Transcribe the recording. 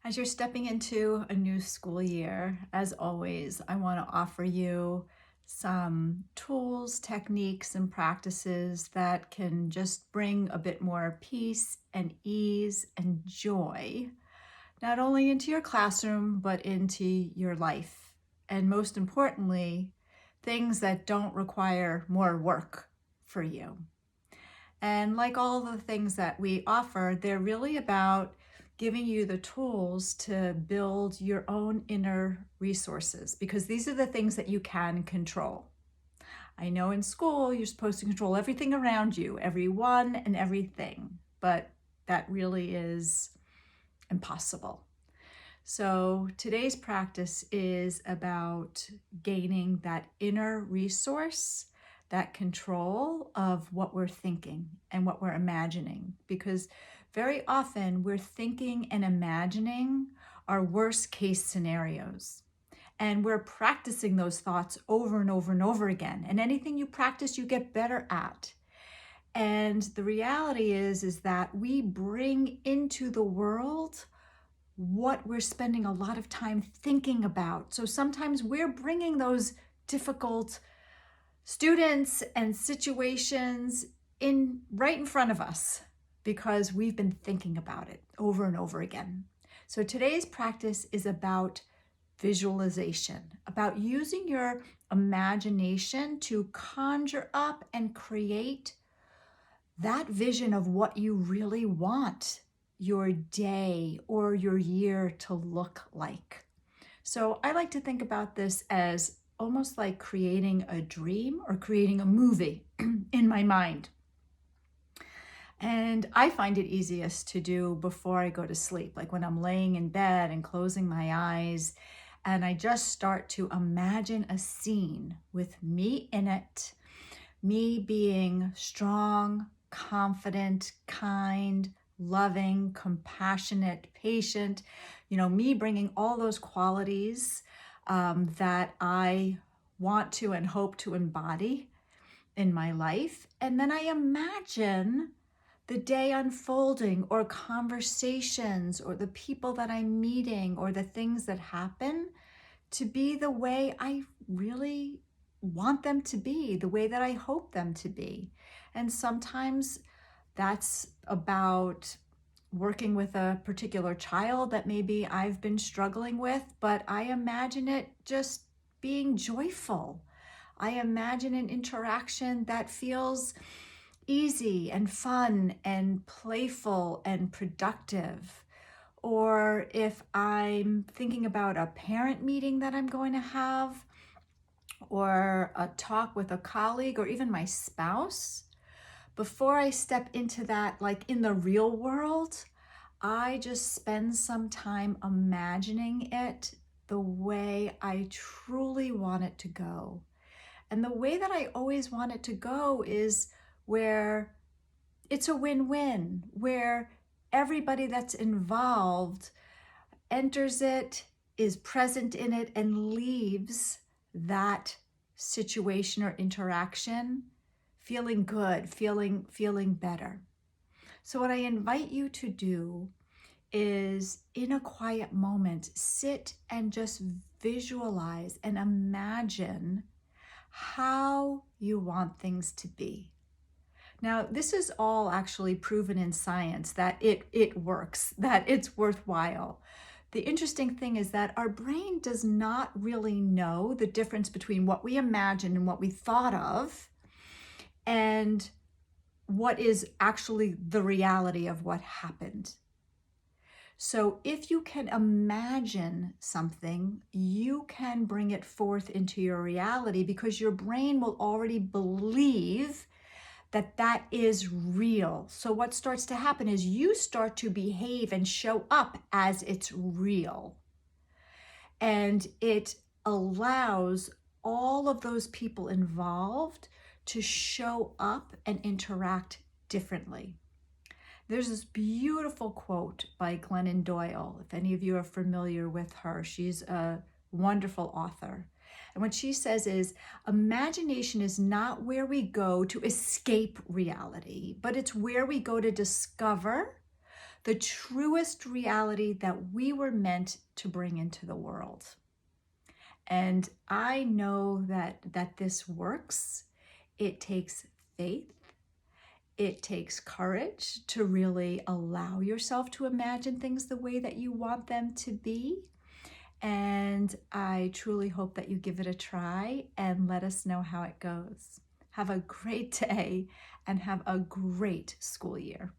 As you're stepping into a new school year, as always, I want to offer you some tools, techniques, and practices that can just bring a bit more peace and ease and joy, not only into your classroom, but into your life. And most importantly, things that don't require more work for you. And like all the things that we offer, they're really about giving you the tools to build your own inner resources because these are the things that you can control. I know in school you're supposed to control everything around you, everyone and everything, but that really is impossible. So today's practice is about gaining that inner resource, that control of what we're thinking and what we're imagining. Because very often we're thinking and imagining our worst case scenarios. And we're practicing those thoughts over and over and over again. And anything you practice, you get better at. And the reality is that we bring into the world what we're spending a lot of time thinking about. So sometimes we're bringing those difficult students and situations in right in front of us because we've been thinking about it over and over again. So today's practice is about visualization, about using your imagination to conjure up and create that vision of what you really want your day or your year to look like. So I like to think about this as almost like creating a dream or creating a movie in my mind. And I find it easiest to do before I go to sleep, like when I'm laying in bed and closing my eyes, and I just start to imagine a scene with me in it, me being strong, confident, kind, loving, compassionate, patient, me bringing all those qualities that I want to and hope to embody in my life. And then I imagine the day unfolding or conversations or the people that I'm meeting or the things that happen to be the way I really want them to be, the way that I hope them to be. And sometimes that's about working with a particular child that maybe I've been struggling with, but I imagine it just being joyful. I imagine an interaction that feels easy and fun and playful and productive. Or if I'm thinking about a parent meeting that I'm going to have, or a talk with a colleague, or even my spouse, before I step into that, like in the real world, I just spend some time imagining it the way I truly want it to go. And the way that I always want it to go is where it's a win-win, where everybody that's involved enters it, is present in it, and leaves that situation or interaction feeling good, feeling better. So what I invite you to do is in a quiet moment, sit and just visualize and imagine how you want things to be. Now, this is all actually proven in science that it works, that it's worthwhile. The interesting thing is that our brain does not really know the difference between what we imagine and what we thought of and what is actually the reality of what happened. So if you can imagine something, you can bring it forth into your reality because your brain will already believe that that is real. So what starts to happen is you start to behave and show up as it's real. And it allows all of those people involved to show up and interact differently. There's this beautiful quote by Glennon Doyle. If any of you are familiar with her, she's a wonderful author. And what she says is, imagination is not where we go to escape reality, but it's where we go to discover the truest reality that we were meant to bring into the world. And I know that this works. It takes faith. It takes courage to really allow yourself to imagine things the way that you want them to be. And I truly hope that you give it a try and let us know how it goes. Have a great day and have a great school year.